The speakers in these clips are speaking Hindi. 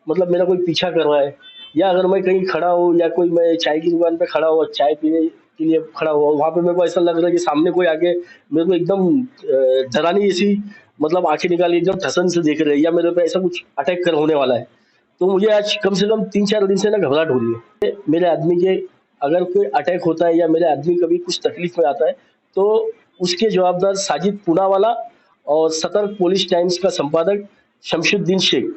मतलब मेरा कोई पीछा कर रहा है, या अगर मैं कहीं खड़ा हूँ या कोई मैं चाय की दुकान पे खड़ा हुआ, चाय पीने के लिए खड़ा हुआ, वहाँ पे मेरे को ऐसा लग रहा है कि सामने कोई आके मेरे को एकदम डरानी जैसी मतलब आंखें निकाली एकदम ठसन से देख रहे हैं, या मेरे पे ऐसा कुछ अटैक कर होने वाला है। तो मुझे आज कम से कम 3-4 दिन से ना घबराहट हो रही है। मेरे आदमी के अगर कोई अटैक होता है या मेरे आदमी कभी कुछ तकलीफ में आता है, तो उसके जवाबदार साजिद पूनावाला और सतर्क पुलिस टाइम्स का संपादक शमशुद्दीन शेख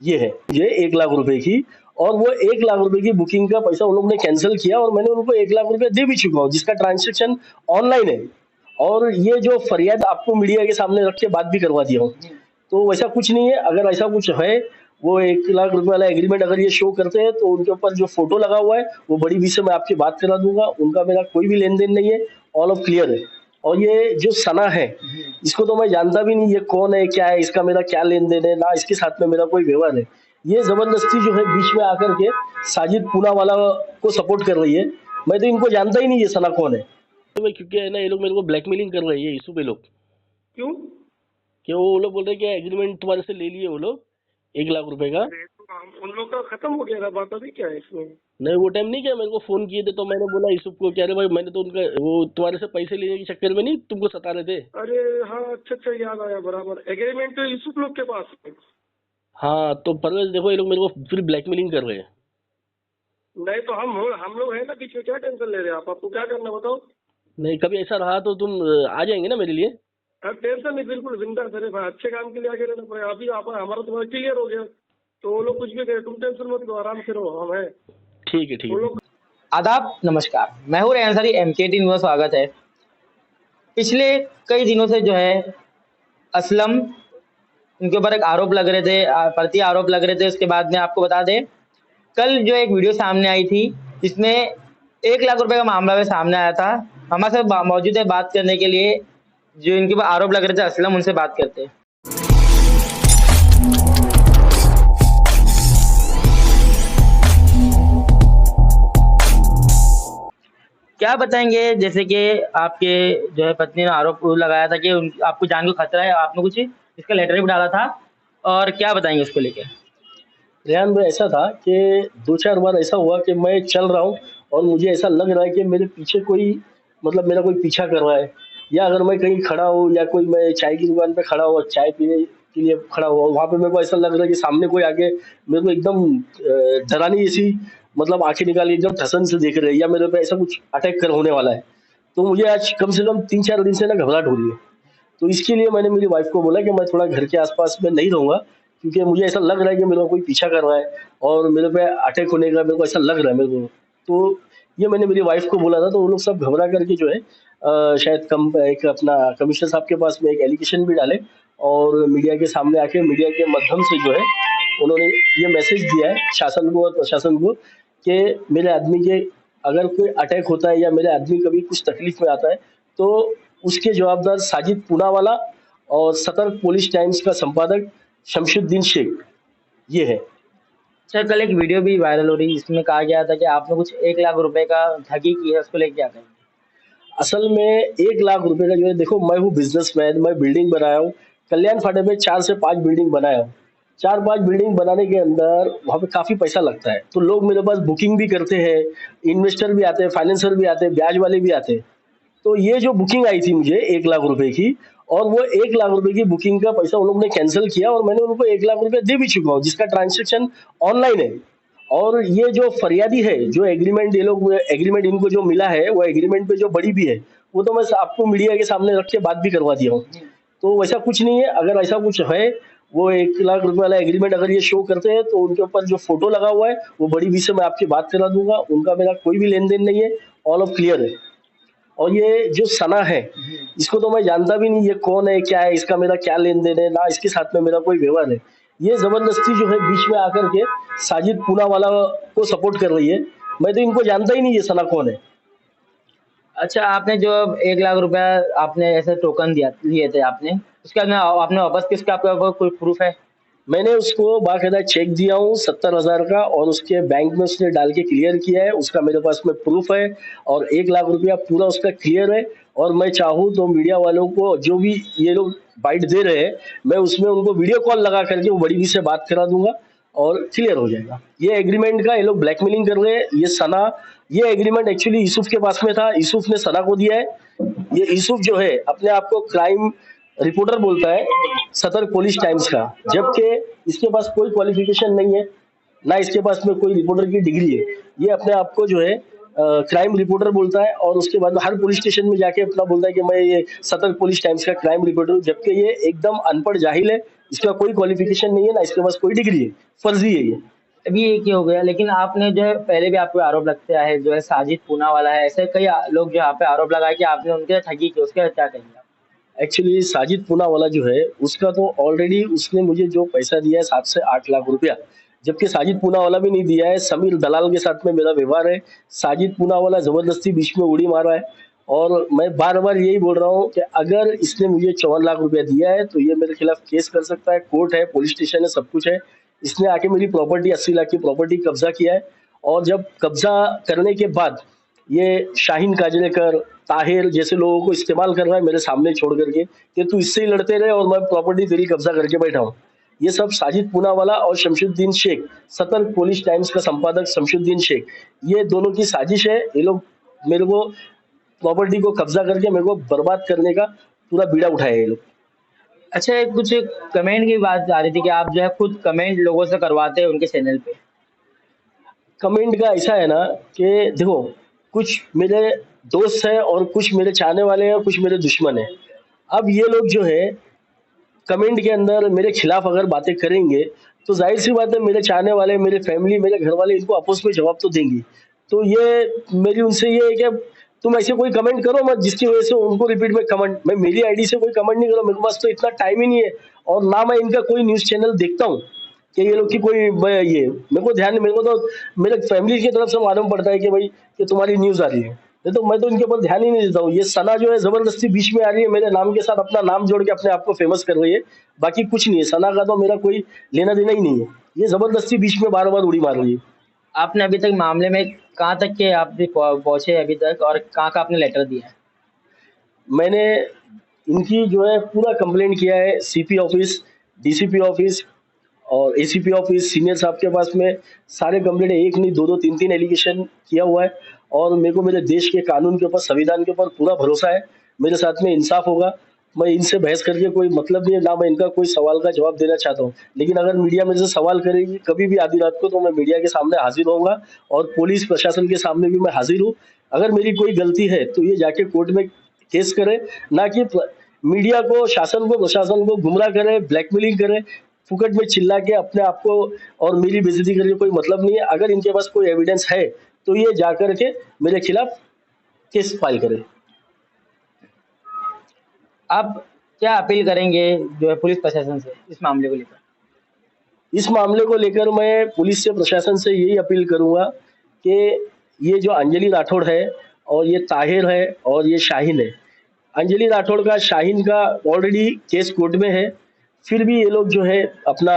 ये है। मुझे 1 लाख रुपए की, और वो 1 लाख रुपए की बुकिंग का पैसा उन लोगों ने कैंसिल किया और मैंने उनको 1 लाख रुपए दे भी चुका हूँ, जिसका ट्रांजेक्शन ऑनलाइन है। और ये जो फरियाद आपको मीडिया के सामने रख के बात भी करवा दिया हूँ। तो वैसा कुछ नहीं है, अगर ऐसा कुछ है, वो 1 लाख रुपए वाला एग्रीमेंट अगर ये शो करते हैं, तो उनके ऊपर जो फोटो लगा हुआ है वो बड़ी बी से मैं आपकी बात करा दूंगा। उनका मेरा कोई भी लेन देन नहीं है, ऑल ऑफ क्लियर है। और ये जो सना है, इसको तो मैं जानता भी नहीं, ये कौन है, क्या है, इसका मेरा क्या लेन देन है, ना इसके साथ में मेरा कोई व्यवहार है। ये जबरदस्ती जो है बीच में आकर के साजिद पूनावाला को सपोर्ट कर रही है। मैं तो इनको जानता ही नहीं, ये सना कौन है। तो मैं क्योंकि है ना, ये लोग मेरे को ब्लैकमेलिंग कर रहे हैं, ये इशू पे लोग। क्यों? कि वो लोग बोल रहे हैं कि एग्रीमेंट तुम्हारे से ले लिए वो लोग 1 लाख रुपए का। अरे तो उन लोग का खत्म हो गया था, बात अभी क्या है इसमें? नहीं, वो टाइम नहीं, क्या मेरे को फोन किए थे तो मैंने बोला यूसुफ को, कह रहे भाई मैंने तो उनका वो तुम्हारे से पैसे लेने के चक्कर में नहीं तुमको सता रहे थे। अरे हाँ, अच्छा अच्छा, याद आया, बराबर। एग्रीमेंट तो यूसुफ लोग के पास है। हाँ, तो परवेज देखो, ये लोग मेरे को फिर ब्लैकमेलिंग कर रहे हैं। नहीं तो हम लोग हैं ना पीछे, क्या टेंशन ले रहे हैं आप? आपको क्या करना बताओ? नहीं, कभी ऐसा रहा तो तुम आ जाएंगे ना मेरे लिए। अब टेंशन नहीं, बिल्कुल बिंदास। अरे भाई, अच्छे काम के लिए आगे रहना पड़ेगा। अभी आप हमारा तुम्हारा क्लियर हो गया, तो वो लोग कुछ भी कहे, तुम टेंशन मत लो, आराम से रहो, हम हैं। ठीक है, ठीक वो है। लोग आदाब, नमस्कार। मैं हूँ रेहान अंसारी, MKT न्यूज़ में स्वागत है। पिछले कई दिनों से जो है असलम, उनके ऊपर एक आरोप लग रहे थे, प्रति आरोप लग रहे थे। उसके बाद में आपको बता दें, कल जो एक वीडियो सामने आई थी जिसमें 1 लाख रुपए का मामला भी सामने आया था। हमारे साथ मौजूद है बात करने के लिए जो इनके ऊपर आरोप लग रहे थे असलम, उनसे बात करते हैं। क्या बताएंगे, जैसे कि आपके जो है पत्नी ने आरोप लगाया था कि आपको जान को खतरा है, आपने कुछ इसका लेटर भी डाला था, और क्या बताएंगे उसको लेकर? रेहान भाई, ऐसा था कि 2-4 बार ऐसा हुआ कि मैं चल रहा हूँ और मुझे ऐसा लग रहा है कि मेरे पीछे कोई मतलब मेरा कोई पीछा कर रहा है, या अगर मैं कहीं खड़ा हूँ या कोई मैं चाय की दुकान पे खड़ा हुआ, चाय पीने के लिए खड़ा हुआ, वहाँ पे मेरे को ऐसा लग रहा है कि सामने कोई आके मेरे को एकदम डरानी जैसी मतलब आंखें निकाली एकदम ठसन से देख रहे हैं, या मेरे पे ऐसा कुछ अटैक कर होने वाला है। तो मुझे आज कम से कम 3-4 दिन से ना घबराहट हो रही है। तो इसके लिए मैंने मेरी वाइफ को बोला कि मैं थोड़ा घर के आसपास में नहीं रहूंगा, क्योंकि मुझे ऐसा लग रहा है कि मेरा कोई पीछा कर रहा है और मेरे पे अटैक होने का मेरे को ऐसा लग रहा है मेरे को। तो ये मैंने मेरी वाइफ को बोला था, तो वो लोग सब घबरा करके जो है शायद कम एक अपना कमिश्नर साहब के पास में एक एलिगेशन भी डाले, और मीडिया के सामने आके मीडिया के माध्यम से जो है उन्होंने ये मैसेज दिया है शासन को और प्रशासन को कि मेरे आदमी के अगर कोई अटैक होता है या मेरे आदमी कभी कुछ तकलीफ में आता है, तो उसके जवाबदार साजिद पूनावाला और सतर्क पुलिस टाइम्स का संपादक शमशुद्दीन शेख ये है। सर, कल एक वीडियो भी वायरल हो रही है जिसमें कहा गया था कि आपने कुछ 1 लाख रुपए का ठगी की है, उसको लेके क्या कहेंगे? असल में 1 लाख रुपए का जो है, देखो मैं हूँ बिजनेसमैन, मैं बिल्डिंग बनाया हूँ कल्याण फाटे में, 4 से 5 बिल्डिंग बनाया हूँ। 4-5 बिल्डिंग बनाने के अंदर वहाँ पे काफी पैसा लगता है, तो लोग मेरे पास बुकिंग भी करते हैं, इन्वेस्टर भी आते हैं, फाइनेंसर भी आते हैं, ब्याज वाले भी आते हैं। तो ये जो बुकिंग आई थी मुझे 1 लाख रुपए की, और वो 1 लाख रुपए की बुकिंग का पैसा उन लोगों ने कैंसिल किया और मैंने उनको 1 लाख रुपए दे भी चुका हूँ, जिसका ट्रांजेक्शन ऑनलाइन है। और ये जो फरियादी है, जो एग्रीमेंट ये लोग एग्रीमेंट इनको जो मिला है, वो एग्रीमेंट पे जो बड़ी भी है, वो तो मैं आपको मीडिया के सामने रख के बात भी करवा दिया हूँ। तो वैसा कुछ नहीं है, अगर ऐसा कुछ है, वो 1 लाख रुपए वाला एग्रीमेंट अगर ये शो करते हैं, तो उनके ऊपर जो फोटो लगा हुआ है वो बड़ी भी से मैं आपकी बात करा दूंगा। उनका मेरा कोई भी लेन देन नहीं है, ऑल ऑफ क्लियर है। और ये जो सना है, इसको तो मैं जानता भी नहीं, ये कौन है, क्या है, इसका मेरा क्या लेन देन है, ना इसके साथ में मेरा कोई व्यवहार है। ये जबरदस्ती जो है बीच में आकर के साजिद पूनावाला को सपोर्ट कर रही है। मैं तो इनको जानता ही नहीं, ये सना कौन है। अच्छा, आपने जो 1 लाख रुपया आपने ऐसे टोकन दिया लिए थे आपने, उसके बाद में आपने वापस किसका, आपके पास कोई प्रूफ है? मैंने उसको बाकायदा चेक दिया हूँ 70,000 का, और उसके बैंक में उसने डाल के क्लियर किया है, उसका मेरे पास में प्रूफ है। और 1 लाख रुपया पूरा उसका क्लियर है। और मैं चाहूँ तो मीडिया वालों को जो भी ये लोग बाइट दे रहे हैं, मैं उसमें उनको वीडियो कॉल लगा करके वो बड़ी भी से बात करा दूंगा। और क्लियर हो जाएगा। ये एग्रीमेंट का ये लोग ब्लैकमेलिंग कर रहे हैं। ये सना, ये एग्रीमेंट एक्चुअली यूसुफ के पास में था, यूसुफ ने सना को दिया है। ये यूसुफ जो है अपने आप को क्राइम रिपोर्टर बोलता है सतर्क पुलिस टाइम्स का, जबकि इसके पास कोई क्वालिफिकेशन नहीं है, ना इसके पास में कोई रिपोर्टर की डिग्री है। ये अपने आप को जो है क्राइम रिपोर्टर बोलता है और उसके बाद में हर पुलिस स्टेशन में जाके अपना बोलता है कि मैं ये सतर्क पुलिस टाइम्स का क्राइम रिपोर्टर हूँ, जबकि ये एकदम अनपढ़ जाहिल है। इसका कोई क्वालिफिकेशन नहीं है, ना इसके पास कोई डिग्री है, फर्जी है ये। अभी एक ही हो गया, लेकिन आपने जो है पहले भी आप पे आरोप लगते आए जो है साजिद पूनावाला है, ऐसे कई लोग जो यहाँ पे आरोप लगाए कि आपने उनके ठगी की, उसके क्या कहेंगे आप? एक्चुअली साजिद पूनावाला जो है उसका तो ऑलरेडी उसने मुझे जो पैसा दिया है 7 से 8 लाख रुपया, जबकि साजिद पूनावाला भी नहीं दिया है। समीर दलाल के साथ में मेरा व्यवहार है। साजिद पूनावाला जबरदस्ती बीच में उड़ी मारा है और मैं बार बार यही बोल रहा हूँ कि अगर इसने मुझे 54 लाख रुपया दिया है तो ये मेरे खिलाफ केस कर सकता है। कोर्ट है, पुलिस स्टेशन है, सब कुछ है। इसने आके मेरी प्रॉपर्टी 80 लाख की प्रॉपर्टी कब्जा किया है और जब कब्जा करने के बाद ये शाहीन काजलेकर, ताहिर जैसे लोगों को इस्तेमाल कर रहा है मेरे सामने छोड़ करके कि तू इससे ही लड़ते रहे और मैं प्रॉपर्टी तेरी कब्जा करके बैठा हूँ। ये सब साजिद पूनावाला और शमशुद्दीन शेख, सतर्क पुलिस टाइम्स का संपादक शमशुद्दीन शेख, ये दोनों की साजिश है। ये लोग मेरे को प्रॉपर्टी को कब्जा करके मेरे को बर्बाद करने का पूरा बीड़ा उठाया ये लोग। अच्छा, एक कुछ कमेंट की बात आ रही थी कि आप जो है खुद कमेंट लोगों से करवाते हैं उनके चैनल पे। कमेंट का ऐसा है ना कि देखो, कुछ मेरे दोस्त हैं और कुछ मेरे चाहने वाले हैं और कुछ मेरे दुश्मन हैं। अब ये लोग जो है कमेंट के अंदर मेरे खिलाफ अगर बातें करेंगे तो जाहिर सी बात है मेरे चाहने वाले, मेरे फैमिली, मेरे घर वाले इनको आपस में जवाब तो देंगी। तो ये मेरी उनसे ये है कि तुम ऐसे कोई कमेंट करो मत जिसकी वजह से उनको रिपीट में कमेंट, मैं मेरी आईडी से कोई कमेंट नहीं करो, मेरे पास तो इतना टाइम ही नहीं है और ना मैं इनका कोई न्यूज चैनल देखता हूँ कि ये लोग की कोई ये मेरे को ध्यान, मेरे को तो मेरे फैमिली की तरफ से मालूम पड़ता है कि भाई कि तुम्हारी न्यूज आ रही है, नहीं तो मैं तो इनके ऊपर ध्यान ही नहीं देता हूँ। ये सना जो है जबरदस्ती बीच में आ रही है, मेरे नाम के साथ अपना नाम जोड़ के अपने आप को फेमस कर रही है, बाकी कुछ नहीं है। सना का तो मेरा कोई लेना देना ही नहीं है। ये जबरदस्ती बीच में बार बार उड़ी मार रही है। आपने अभी तक मामले में कहाँ तक के आप भी पहुंचे अभी तक, और कहाँ का आपने लेटर दिया है? मैंने इनकी जो है पूरा कंप्लेंट किया है सीपी ऑफिस, डीसीपी ऑफिस और एसीपी ऑफिस, सीनियर साहब के पास में सारे कंप्लेंट, एक नहीं दो दो तीन तीन एलिगेशन किया हुआ है। और मेरे को मेरे देश के कानून के ऊपर, संविधान के ऊपर पूरा भरोसा है, मेरे साथ में इंसाफ होगा। मैं इनसे बहस करके कोई मतलब नहीं है, ना मैं इनका कोई सवाल का जवाब देना चाहता हूँ। लेकिन अगर मीडिया मेरे से सवाल करेगी कभी भी आधी रात को तो मैं मीडिया के सामने हाजिर होऊंगा और पुलिस प्रशासन के सामने भी मैं हाजिर हूँ। अगर मेरी कोई गलती है तो ये जाके कोर्ट में केस करे, ना कि मीडिया को, शासन को, प्रशासन को गुमराह करे, ब्लैकमेलिंग करे, फुकट में चिल्ला के अपने आप को और मेरी बेइज्जती करके कोई मतलब नहीं है। अगर इनके पास कोई एविडेंस है तो ये जाकर के मेरे खिलाफ केस फाइल करे। आप क्या अपील करेंगे जो है पुलिस प्रशासन से इस मामले को लेकर? इस मामले को लेकर मैं पुलिस से, प्रशासन से यही अपील करूंगा कि ये जो अंजलि राठौड़ है और ये ताहिर है और ये शाहीन है, अंजलि राठौड़ का, शाहीन का ऑलरेडी केस कोर्ट में है, फिर भी ये लोग जो है अपना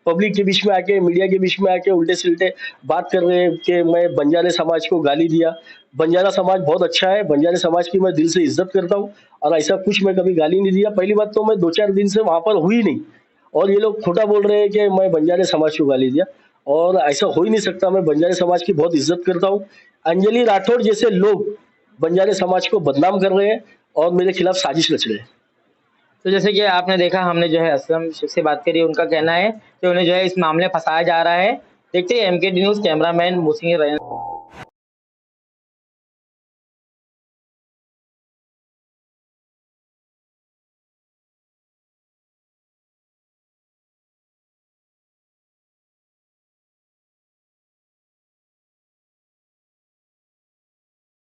पब्लिक के बीच में आके, मीडिया के बीच में आके उल्टे सिल्टे बात कर रहे हैं कि मैं बंजारे समाज को गाली दिया। बंजारा समाज बहुत अच्छा है, बंजारे समाज की मैं दिल से इज्जत करता हूँ और ऐसा कुछ मैं कभी गाली नहीं दिया। पहली बात तो मैं 2-4 दिन से वहां पर हुई नहीं और ये लोग खोटा बोल रहे हैं कि मैं बंजारे समाज को गाली दिया, और ऐसा हो ही नहीं सकता। मैं बंजारे समाज की बहुत इज्जत करता हूँ। अंजलि राठौड़ जैसे लोग बंजारे समाज को बदनाम कर रहे हैं और मेरे खिलाफ साजिश रच रहे हैं। तो जैसे कि आपने देखा, हमने जो है असलम शेख से बात करी, उनका कहना है कि उन्हें जो है इस मामले में फंसाया जा रहा है। देखते हैं एमकेडी न्यूज़ कैमरामैन मुसीर रैन।